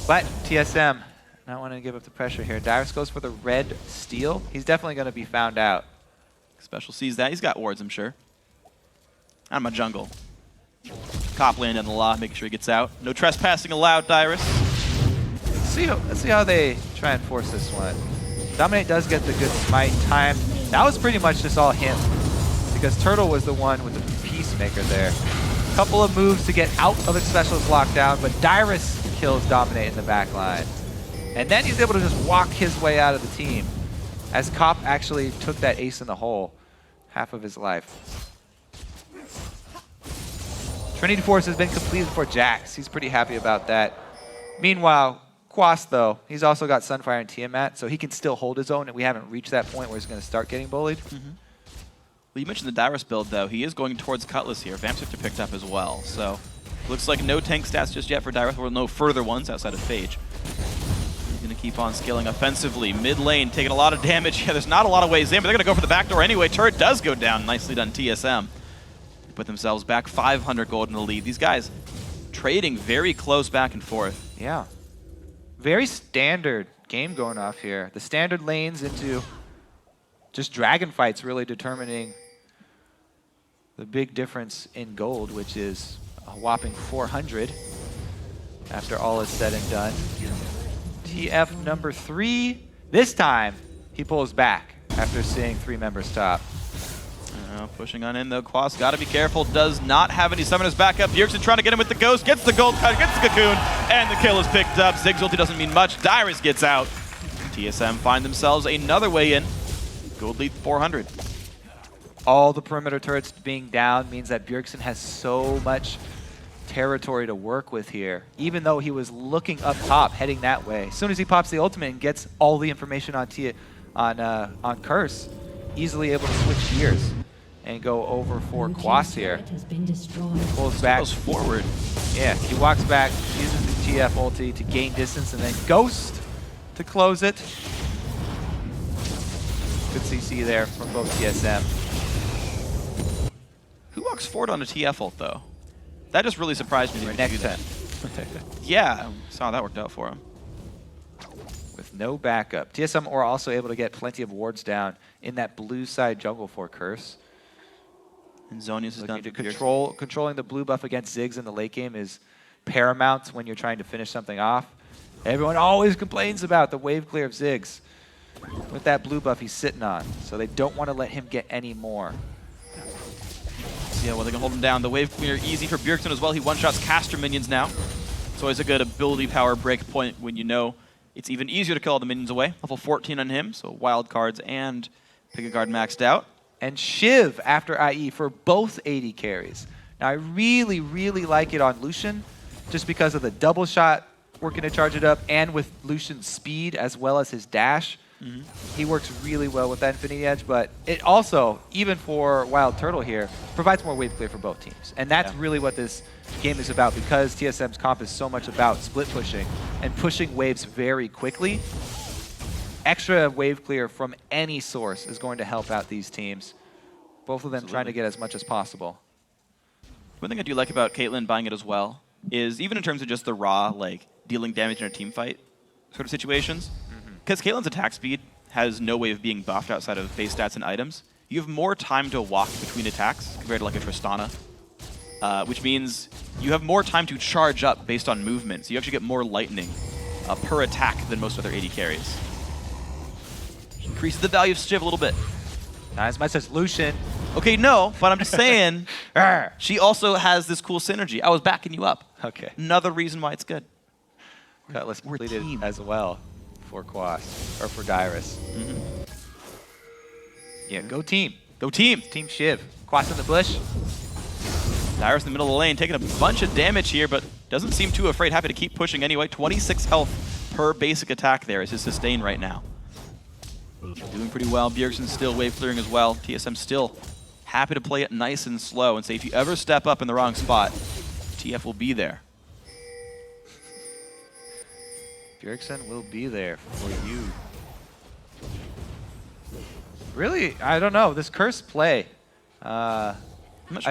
But TSM not wanting to give up the pressure here. Dyrus goes for the red steal. He's definitely going to be found out. Xpecial sees that. He's got wards, I'm sure. I'm a jungle. Cop land in the law, making sure he gets out. No trespassing allowed, Dyrus. Let's see how they try and force this one. Dominate does get the good smite time. That was pretty much just all him, because Turtle was the one with the peacemaker there. Couple of moves to get out of Xpecial's lockdown, but Dyrus kills Dominate in the back line. And then he's able to just walk his way out of the team, as Cop actually took that ace in the hole half of his life. Trinity Force has been completed for Jax. He's pretty happy about that. Meanwhile, Quas, though, he's also got Sunfire and Tiamat, so he can still hold his own, and we haven't reached that point where he's going to start getting bullied. Well, you mentioned the Dyrus build, though. He is going towards Cutlass here. Vampsifter picked up as well, so looks like no tank stats just yet for Dyrus, or no further ones outside of Phage. He's going to keep on scaling offensively. Mid lane, taking a lot of damage. Yeah, there's not a lot of ways in, but they're going to go for the back door anyway. Turret does go down. Nicely done, TSM. They put themselves back 500 gold in the lead. These guys trading very close back and forth. Yeah. Very standard game going off here. The standard lanes into just dragon fights really determining the big difference in gold, which is a whopping 400 after all is said and done. TF number 3. This time, he pulls back after seeing 3 members top. Pushing on in though, Quas got to be careful, does not have any summoners back up. Bjergsen trying to get him with the ghost, gets the gold cut, gets the cocoon, and the kill is picked up. Ziggs ulti doesn't mean much, Dyrus gets out. TSM find themselves another way in. Gold lead 400. All the perimeter turrets being down means that Bjergsen has so much territory to work with here, even though he was looking up top, heading that way. As soon as he pops the ultimate and gets all the information on Curse, easily able to switch gears and go over for Quas here. Pulls back. Goes forward. Yeah, he walks back, uses the TF ulti to gain distance, and then Ghost to close it. Good CC there from both TSM. Who walks forward on a TF ult, though? That just really surprised me. Renekton. Yeah, saw how that worked out for him. With no backup. TSM are also able to get plenty of wards down in that blue side jungle for Curse. And Zonius is done. Controlling the blue buff against Ziggs in the late game is paramount when you're trying to finish something off. Everyone always complains about the wave clear of Ziggs. With that blue buff he's sitting on, so they don't want to let him get any more. Yeah, well, they can hold him down. The wave clear easy for Bjergsen as well. He one-shots caster minions now. It's always a good ability power break point when you know it's even easier to kill all the minions away. Level 14 on him, so wild cards and pick a guard maxed out. And Shiv after IE for both AD carries. Now I really, really like it on Lucian, just because of the double shot working to charge it up, and with Lucian's speed as well as his dash. He works really well with that Infinity Edge, but it also, even for WildTurtle here, provides more wave clear for both teams. And that's really what this game is about, because TSM's comp is so much about split pushing and pushing waves very quickly. Extra wave clear from any source is going to help out these teams. Both of them trying to get as much as possible. One thing I do like about Caitlyn buying it as well is, even in terms of just the raw, like, dealing damage in a team fight sort of situations, because Caitlyn's attack speed has no way of being buffed outside of base stats and items, you have more time to walk between attacks compared to like a Tristana, which means you have more time to charge up based on movement, so you actually get more lightning per attack than most other AD carries. Increases the value of Shiv a little bit. Not as much as Lucian. Okay, no, but I'm just saying, she also has this cool synergy. I was backing you up. Okay. Another reason why it's good. Cutlass completed as well for Quas, or for Dyrus. Yeah, go team. Go team. Team Shiv. Quas in the bush. Dyrus in the middle of the lane, taking a bunch of damage here, but doesn't seem too afraid. Happy to keep pushing anyway. 26 health per basic attack there is his sustain right now. Doing pretty well. Bjergsen still wave clearing as well. TSM still happy to play it nice and slow and say, if you ever step up in the wrong spot, TF will be there. Bjergsen will be there for you. Really, I don't know. This Curse play. I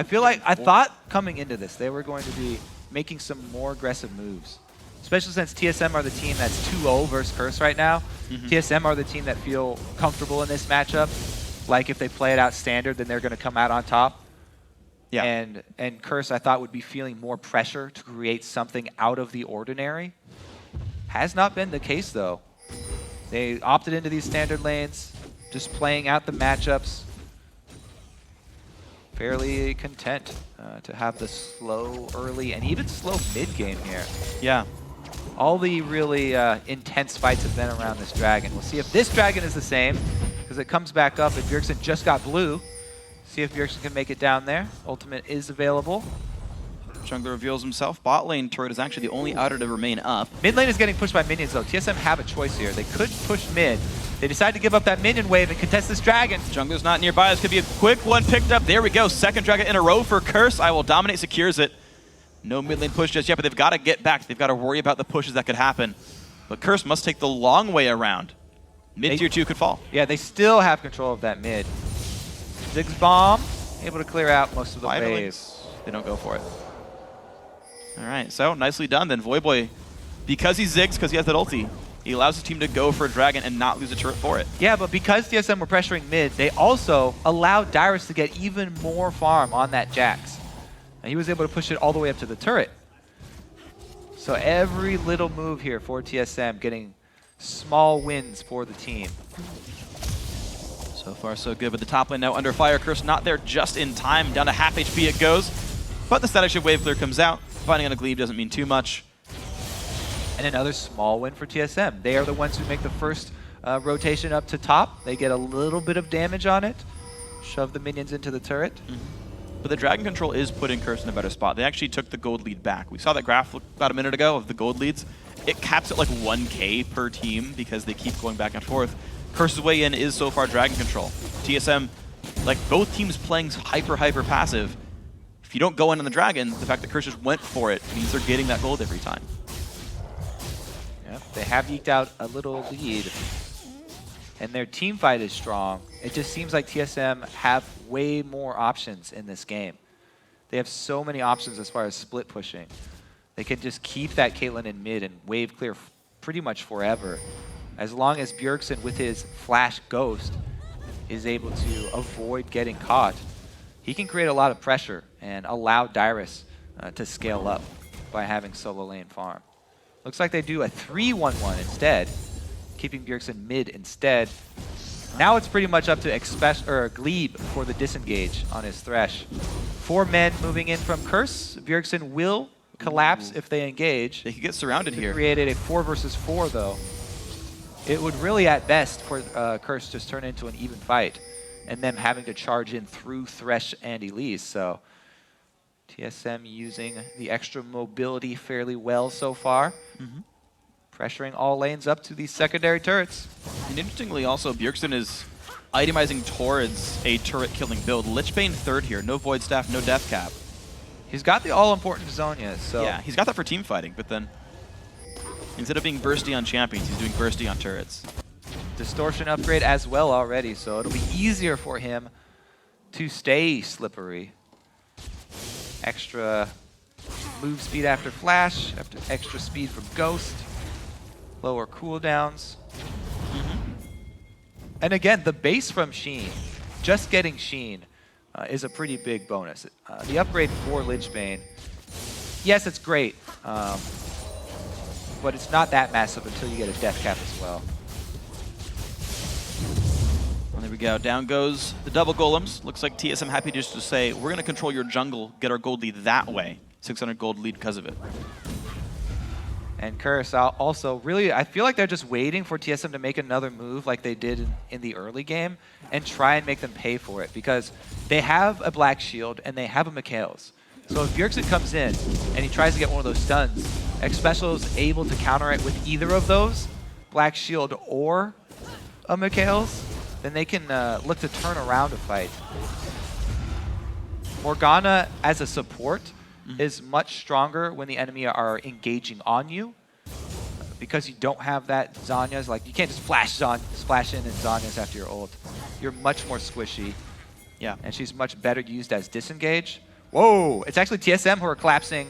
feel like I thought coming into this they were going to be making some more aggressive moves. Especially since TSM are the team that's 2-0 versus Curse right now. TSM are the team that feel comfortable in this matchup. Like if they play it out standard, then they're going to come out on top. Yeah. And Curse, I thought, would be feeling more pressure to create something out of the ordinary. Has not been the case, though. They opted into these standard lanes, just playing out the matchups. Fairly content to have the slow early and even slow mid game here. Yeah. All the really intense fights have been around this dragon. We'll see if this dragon is the same, because it comes back up and Bjergsen just got blue. See if Bjergsen can make it down there. Ultimate is available. Jungler reveals himself. Bot lane turret is actually the only outer to remain up. Mid lane is getting pushed by minions, though. TSM have a choice here. They could push mid. They decide to give up that minion wave and contest this dragon. Jungler's not nearby. This could be a quick one picked up. There we go. Second dragon in a row for Curse. IWillDominate secures it. No mid lane push just yet, but they've got to get back. They've got to worry about the pushes that could happen. But Curse must take the long way around. Mid tier 2 could fall. Yeah, they still have control of that mid. Ziggs bomb, able to clear out most of the waves. They don't go for it. All right, so nicely done then. Voyboy, because he's Ziggs, because he has that ulti, he allows his team to go for a dragon and not lose a turret for it. Yeah, but because TSM were pressuring mid, they also allowed Dyrus to get even more farm on that Jax. And he was able to push it all the way up to the turret. So every little move here for TSM, getting small wins for the team. So far, so good. But the top lane now under fire. Curse not there just in time. Down to half HP it goes. But the static shift wave clear comes out. Finding on a Gleeb doesn't mean too much. And another small win for TSM. They are the ones who make the first rotation up to top. They get a little bit of damage on it. Shove the minions into the turret. But the Dragon Control is putting Curse in a better spot. They actually took the gold lead back. We saw that graph about a minute ago of the gold leads. It caps at like 1K per team because they keep going back and forth. Curse's way in is so far Dragon Control. TSM, like both teams playing hyper passive. If you don't go in on the Dragon, the fact that Curse just went for it means they're getting that gold every time. Yep, they have eked out a little lead. And their team fight is strong. It just seems like TSM have way more options in this game. They have so many options as far as split pushing. They can just keep that Caitlyn in mid and wave clear pretty much forever. As long as Bjergsen with his Flash Ghost is able to avoid getting caught, he can create a lot of pressure and allow Dyrus to scale up by having solo lane farm. Looks like they do a 3-1-1 instead, keeping Bjergsen mid instead. Now it's pretty much up to Gleeb for the disengage on his Thresh. 4 men moving in from Curse. Bjergsen will collapse if they engage. They could get surrounded here. Created a 4 versus 4 though. It would really at best for Curse just turn into an even fight and them having to charge in through Thresh and Elise. So TSM using the extra mobility fairly well so far. Pressuring all lanes up to these secondary turrets. And interestingly also, Bjergsen is itemizing towards a turret-killing build. Lichbane third here, no Void Staff, no Death Cap. He's got the all-important Zhonya, so... Yeah, he's got that for team fighting, but then instead of being bursty on champions, he's doing bursty on turrets. Distortion upgrade as well already, so it'll be easier for him to stay slippery. Extra move speed after Flash, after extra speed from Ghost. Lower cooldowns. And again, the base from Sheen, just getting Sheen, is a pretty big bonus. The upgrade for Lichbane, yes, it's great, but it's not that massive until you get a death cap as well. Well, there we go. Down goes the double golems. Looks like TSM happy just to say, we're going to control your jungle, get our gold lead that way. 600 gold lead because of it. And Curse also really, I feel like they're just waiting for TSM to make another move like they did in the early game and try and make them pay for it because they have a Black Shield and they have a Mikhail's. So if Bjergsen comes in and he tries to get one of those stuns, Xpecial is able to counter it with either of those, Black Shield or a Mikhail's, then they can look to turn around a fight. Morgana as a support is much stronger when the enemy are engaging on you because you don't have that Zhonya's. Like, you can't just splash in and Zhonya's after your ult. You're much more squishy. Yeah. And she's much better used as disengage. Whoa! It's actually TSM who are collapsing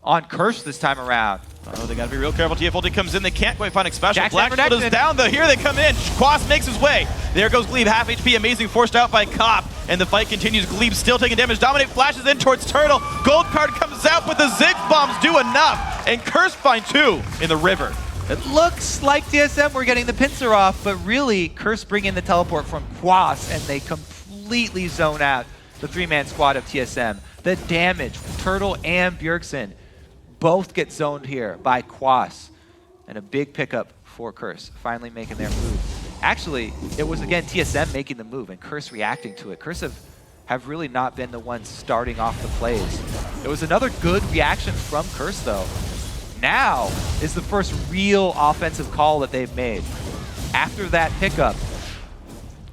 on Curse this time around. Oh, they gotta be real careful. TFLD comes in, they can't quite find Xpecial. Black Shield is down though, here they come in. Quas makes his way. There goes Gleeb, half HP, amazing, forced out by Cop. And the fight continues, Gleeb still taking damage. Dominate flashes in towards Turtle. Gold card comes out, but the Ziggs bombs do enough. And Curse find 2 in the river. It looks like TSM were getting the pincer off, but really Curse bring in the teleport from Quas and they completely zone out the 3-man squad of TSM. The damage, Turtle and Bjergsen both get zoned here by Quas. And a big pickup for Curse, finally making their move. Actually, it was again TSM making the move and Curse reacting to it. Curse have really not been the ones starting off the plays. It was another good reaction from Curse though. Now is the first real offensive call that they've made. After that pickup,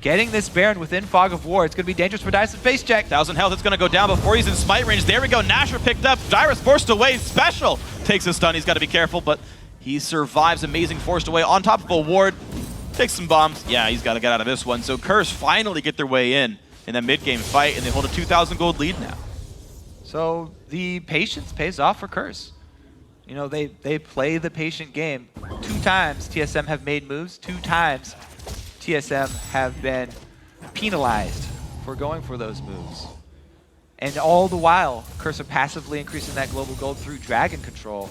getting this Baron within Fog of War, it's going to be dangerous for Dyrus. Face check. 1,000 health, it's going to go down before he's in smite range. There we go, Nasher picked up. Dyrus forced away, Special takes a stun. He's got to be careful, but he survives. Amazing, forced away on top of a ward. Takes some bombs. Yeah, he's got to get out of this one. So Curse finally get their way in that mid-game fight, and they hold a 2,000 gold lead now. So the patience pays off for Curse. You know, they play the patient game. 2 times TSM have made moves. 2 times TSM have been penalized for going for those moves. And all the while, Curse are passively increasing that global gold through Dragon Control.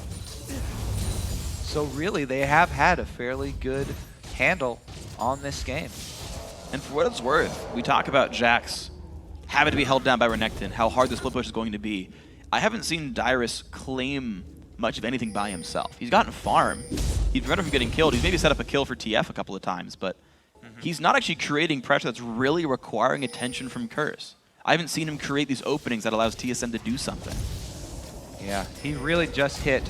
So really, they have had a fairly good handle on this game. And for what it's worth, we talk about Jax having to be held down by Renekton, how hard the split push is going to be. I haven't seen Dyrus claim much of anything by himself. He's gotten farm. He's prevented from getting killed. He's maybe set up a kill for TF a couple of times, but he's not actually creating pressure that's really requiring attention from Curse. I haven't seen him create these openings that allows TSM to do something. Yeah, he really just hit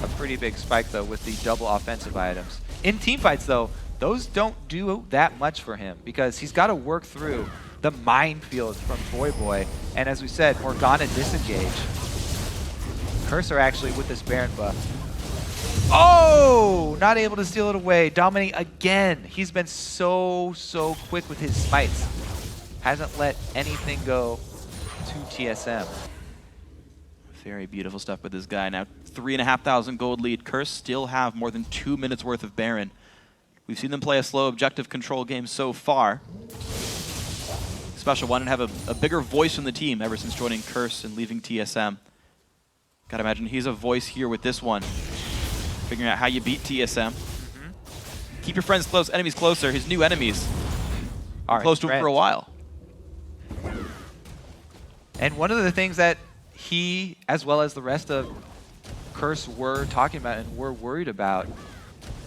a pretty big spike, though, with the double offensive items. In teamfights, though, those don't do that much for him because he's got to work through the minefield from Voyboy. And as we said, Morgana disengage. Cursor actually with this Baron buff. Oh! Not able to steal it away. Dominate again. He's been so quick with his smites. Hasn't let anything go to TSM. Very beautiful stuff with this guy. Now 3,500 gold lead. Curse still have more than 2 minutes worth of Baron. We've seen them play a slow objective control game so far. Xpecial wanted to have a bigger voice in the team ever since joining Curse and leaving TSM. Gotta imagine he's a voice here with this one. Figuring out how you beat TSM. Keep your friends close, enemies closer. His new enemies are close to him for a while. And one of the things that he, as well as the rest of Curse, were talking about and were worried about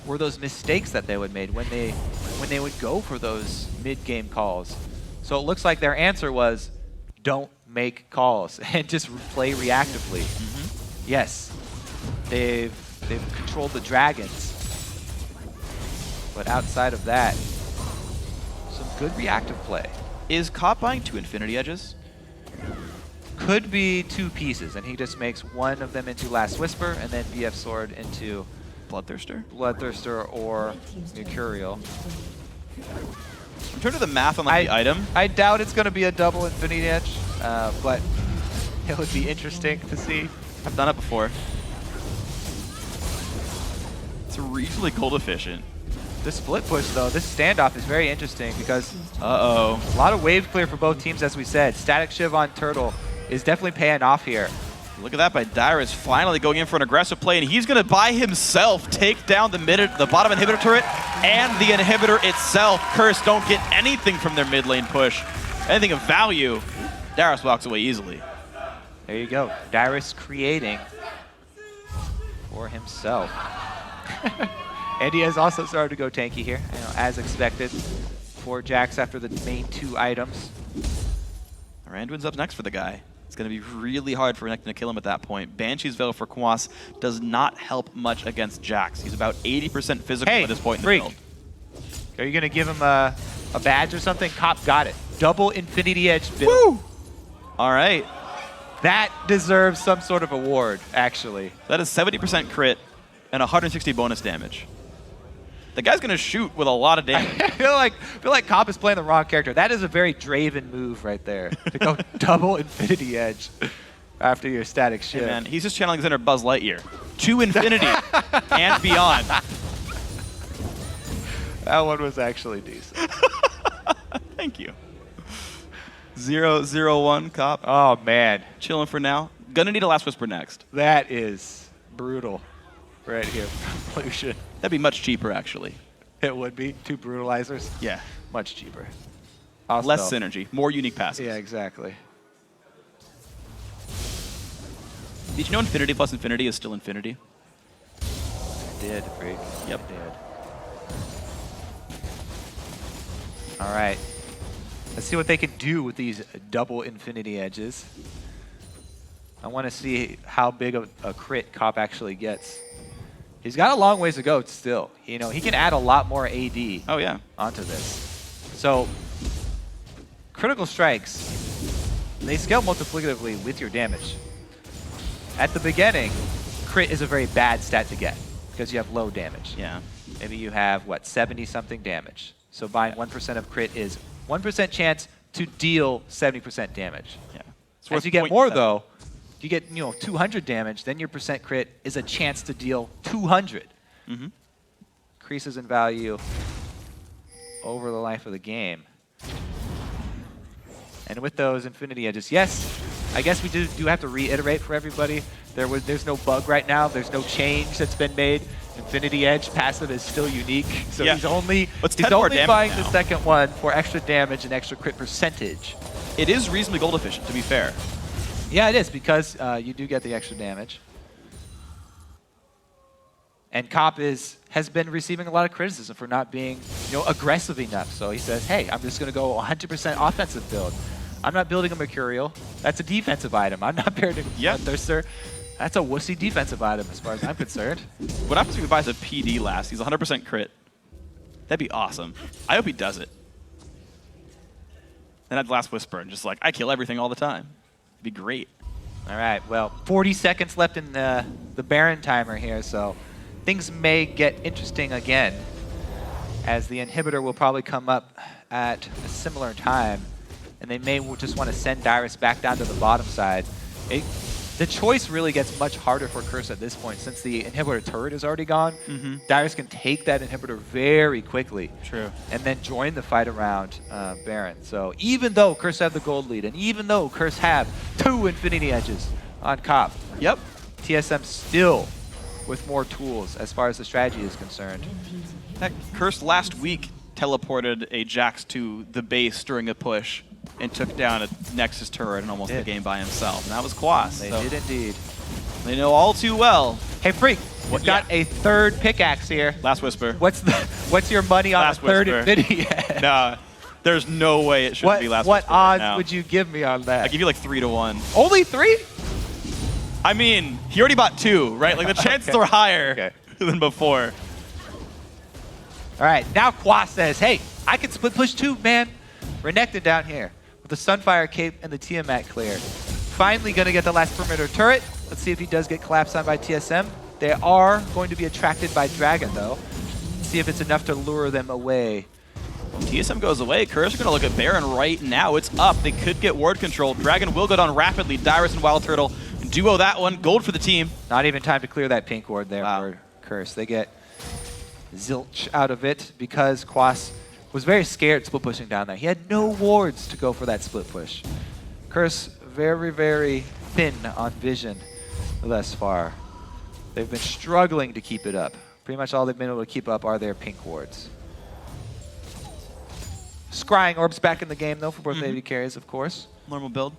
were those mistakes that they would make when they would go for those mid-game calls. So it looks like their answer was, don't make calls and just play reactively. Yes, they've controlled the dragons, but outside of that, some good reactive play. Is Cop buying 2 Infinity Edges? Could be 2 pieces, and he just makes one of them into Last Whisper, and then BF Sword into Bloodthirster or Mercurial. In terms of the math on the item, I doubt it's going to be a double Infinity Edge, but it would be interesting to see. I've done it before. It's reasonably gold efficient. The split push, though, this standoff is very interesting because a lot of wave clear for both teams, as we said. Static Shiv on Turtle is definitely paying off here. Look at that by Dyrus, finally going in for an aggressive play, and he's going to by himself take down the bottom inhibitor turret and the inhibitor itself. Curse don't get anything from their mid lane push, anything of value. Dyrus walks away easily. There you go, Dyrus creating for himself. And he has also started to go tanky here, as expected for Jax after the main 2 items. Randuin's up next for the guy. It's going to be really hard for Renekton to kill him at that point. Banshee's Veil for Quas does not help much against Jax. He's about 80% physical at this point in the build. Are you going to give him a badge or something? Cop got it. Double Infinity Edge build. Woo! All right. That deserves some sort of award, actually. That is 70% crit and 160 bonus damage. The guy's going to shoot with a lot of damage. I feel like Cop is playing the wrong character. That is a very Draven move right there, to go double Infinity Edge after your Static Shiv. Hey man, he's just channeling his inner Buzz Lightyear. To infinity and beyond. That one was actually decent. Thank you. 0-0-1 Cop. Oh man. Chilling for now. Gonna need a Last Whisper next. That is brutal right here from Lucian. That'd be much cheaper, actually. It would be. 2 brutalizers. Yeah. Much cheaper. Also, less synergy. More unique passes. Yeah, exactly. Did you know Infinity plus Infinity is still Infinity? I did, Freak. Yep. I did. All right. Let's see what they can do with these double Infinity Edges. I want to see how big of a crit Cop actually gets. He's got a long ways to go still. He can add a lot more AD onto this. So, critical strikes, they scale multiplicatively with your damage. At the beginning, crit is a very bad stat to get because you have low damage. Yeah. Maybe you have, 70-something damage. So buying 1% of crit is 1% chance to deal 70% damage. Yeah. As you get more, though, you get 200 damage, then your percent crit is a chance to deal 200. Increases in value over the life of the game. And with those Infinity Edges, yes, I guess we do have to reiterate for everybody. There's no bug right now. There's no change that's been made. Infinity Edge passive is still unique, so he's only buying the second one for extra damage and extra crit percentage. It is reasonably gold efficient, to be fair. Yeah, it is, because you do get the extra damage. And Cop has been receiving a lot of criticism for not being aggressive enough. So he says, hey, I'm just going to go 100% offensive build. I'm not building a Mercurial. That's a defensive item. I'm not pairing it with Bloodthirster. That's a wussy defensive item as far as I'm concerned. What happens if he buys a PD last? He's 100% crit. That'd be awesome. I hope he does it. And I'd Last Whisper and just like, I kill everything all the time. It'd be great. All right, well, 40 seconds left in the Baron timer here, so things may get interesting again, as the inhibitor will probably come up at a similar time, and they may just want to send Dyrus back down to the bottom side. The choice really gets much harder for Curse at this point, since the inhibitor turret is already gone. Dyrus can take that inhibitor very quickly. True. And then join the fight around Baron. So even though Curse have the gold lead, and even though Curse have 2 Infinity Edges on Cop, TSM still with more tools as far as the strategy is concerned. That Curse last week teleported a Jax to the base during a push and took down a Nexus turret and almost the game by himself. And that was Quas. They did indeed. They know all too well. Hey, Freak, we've got a third pickaxe here. Last Whisper. What's your money on Last the third Whisper. Infinity? Nah, there's no way it should be Last What Whisper right odds now. would you give me on that? I give you like 3 to 1. Only 3? I mean, he already bought 2, right? Like the chances are higher than before. All right, now Quas says, hey, I can split push too, man. Renekton down here with the Sunfire Cape and the Tiamat clear. Finally going to get the last perimeter turret. Let's see if he does get collapsed on by TSM. They are going to be attracted by Dragon, though. Let's see if it's enough to lure them away. TSM goes away. Curse are going to look at Baron right now. It's up. They could get ward control. Dragon will go down rapidly. Dyrus and WildTurtle duo that one. Gold for the team. Not even time to clear that pink ward there for Curse. They get zilch out of it because Quas was very scared split pushing down there. He had no wards to go for that split push. Curse very, very thin on vision thus far. They've been struggling to keep it up. Pretty much all they've been able to keep up are their pink wards. Scrying orbs back in the game though for both AD carries, of course. Normal build.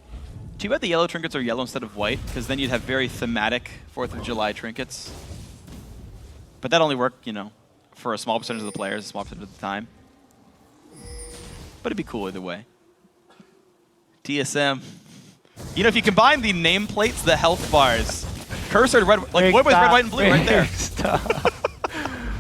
Too bad the yellow trinkets are yellow instead of white, because then you'd have very thematic 4th of July trinkets. But that only worked, you know, for a small percentage of the players, a small percentage of the time. But it'd be cool either way. TSM. You know, if you combine the nameplates, the health bars, cursor red, like Voyboy's red, white, and blue right there.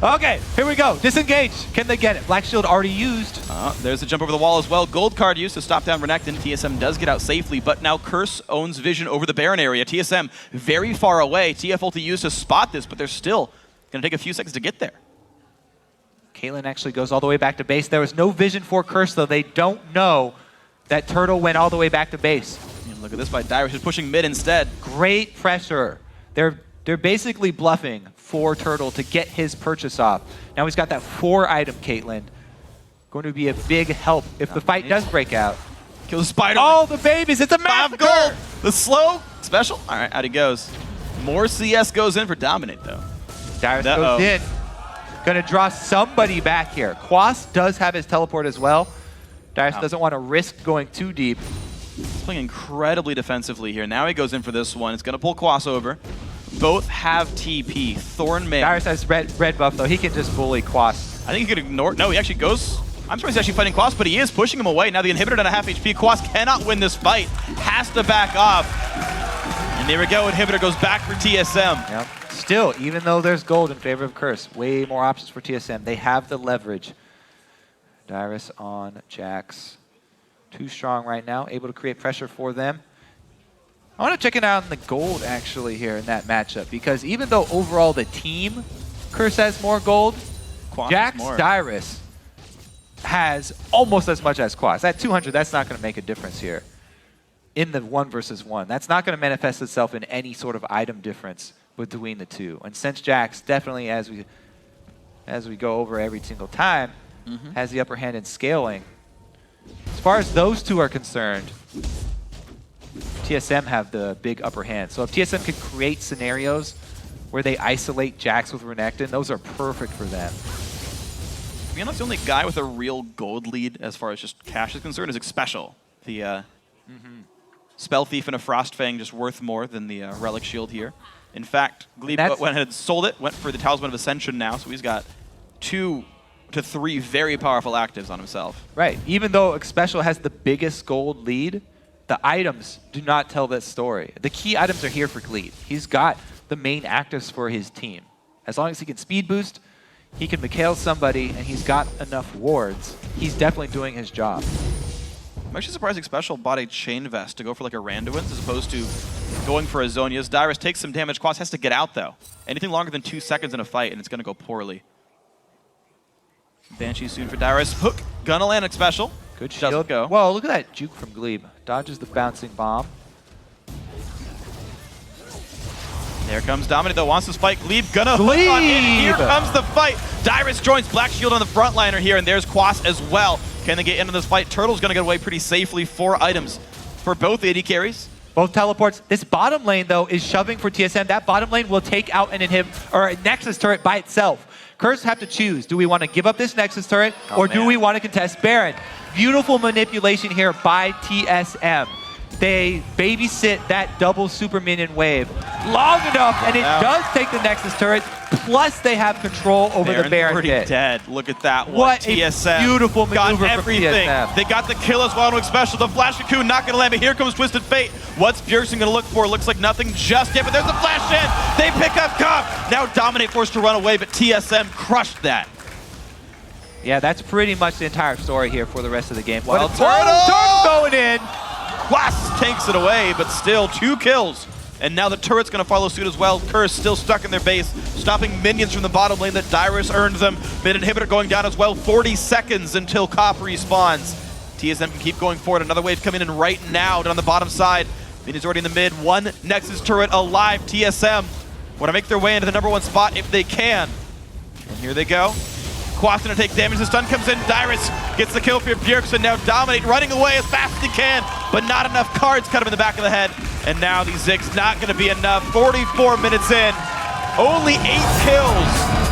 Okay, here we go. Disengage. Can they get it? Black Shield already used. There's a jump over the wall as well. Gold card used to stop down Renekton. TSM does get out safely, but now Curse owns vision over the Baron area. TSM very far away. TF ulti used to spot this, but they're still going to take a few seconds to get there. Caitlyn actually goes all the way back to base. There was no vision for Curse, though. They don't know that Turtle went all the way back to base. And look at this by Dyrus, who's pushing mid instead. Great pressure. They're basically bluffing for Turtle to get his purchase off. Now he's got that 4 item, Caitlyn. Going to be a big help if the fight does break out. Kill the spider. Oh, the babies. It's a massacre. 5 gold. The slow special. All right, out he goes. More CS goes in for Dominate, though. Dyrus goes in. Going to draw somebody back here. Quas does have his teleport as well. Dyrus doesn't want to risk going too deep. He's playing incredibly defensively here. Now he goes in for this one. It's going to pull Quas over. Both have TP. Thorn mid. Dyrus has red buff, though. He can just bully Quas. I think he could ignore. No, he actually goes. I'm surprised he's actually fighting Quas, but he is pushing him away. Now the inhibitor down a half HP. Quas cannot win this fight. Has to back off. And there we go. Inhibitor goes back for TSM. Yep. Still, even though there's gold in favor of Curse, way more options for TSM. They have the leverage. Dyrus on Jax. Too strong right now. Able to create pressure for them. I want to check it out on the gold, actually, here in that matchup. Because even though overall the team, Curse has more gold, Jax Dyrus has almost as much as Quas. At 200, that's not going to make a difference here in the 1 versus 1. That's not going to manifest itself in any sort of item difference between the two. And since Jax definitely, as we go over every single time, has the upper hand in scaling, as far as those two are concerned, TSM have the big upper hand. So if TSM can create scenarios where they isolate Jax with Renekton, those are perfect for them. To be honest, the only guy with a real gold lead as far as just cash is concerned is Xpecial. The Spell Thief and a Frostfang just worth more than the Relic Shield here. In fact, Gleeb went ahead and sold it, went for the Talisman of Ascension now, so he's got 2 to 3 very powerful actives on himself. Right. Even though Xpecial has the biggest gold lead, the items do not tell that story. The key items are here for Gleeb. He's got the main actives for his team. As long as he can speed boost, he can McHale somebody, and he's got enough wards. He's definitely doing his job. I'm actually surprised Xpecial bought a Chain Vest to go for like a Randuin's as opposed to going for a Zhonya's. Dyrus takes some damage. Quas has to get out though. Anything longer than 2 seconds in a fight and it's going to go poorly. Banshee soon for Dyrus. Hook. Gonna land Xpecial. Good shield. Doesn't go. Whoa, look at that juke from Gleeb. Dodges the bouncing bomb. There comes Dominate though, wants to spike. Gleeb gonna hook on in. Here comes the fight. Dyrus joins Black Shield on the frontliner here, and there's Quas as well. Can they get into this fight? Turtle's gonna get away pretty safely. 4 items for both AD carries. Both teleports. This bottom lane, though, is shoving for TSM. That bottom lane will take out an or a Nexus turret by itself. Curse have to choose. Do we want to give up this Nexus turret, or do we want to contest Baron? Beautiful manipulation here by TSM. They babysit that double super minion wave long enough, and it does take the Nexus turret, plus they have control over the Baron already pit. dead. Look at that one. What TSM a beautiful maneuver got everything. from TSM. They got the kill as well to Xpecial. The Flash Cocoon not going to land, but here comes Twisted Fate. What's Bjergsen going to look for? Looks like nothing just yet, but there's a flash in. They pick up Comp. Now Dominate forced to run away, but TSM crushed that. Yeah, that's pretty much the entire story here for the rest of the game. WildTurtle going in. Quas takes it away, but still 2 kills. And now the turret's going to follow suit as well. Curse still stuck in their base, stopping minions from the bottom lane that Dyrus earned them. Mid inhibitor going down as well. 40 seconds until Cop respawns. TSM can keep going forward. Another wave coming in right now down the bottom side. Minions already in the mid. 1 Nexus turret alive. TSM want to make their way into the #1 spot if they can. And here they go. Quas gonna take damage, the stun comes in, Dyrus gets the kill for Bjergsen, now Dominate running away as fast as he can, but not enough cards cut him in the back of the head. And now these Ziggs not gonna be enough. 44 minutes in, only 8 kills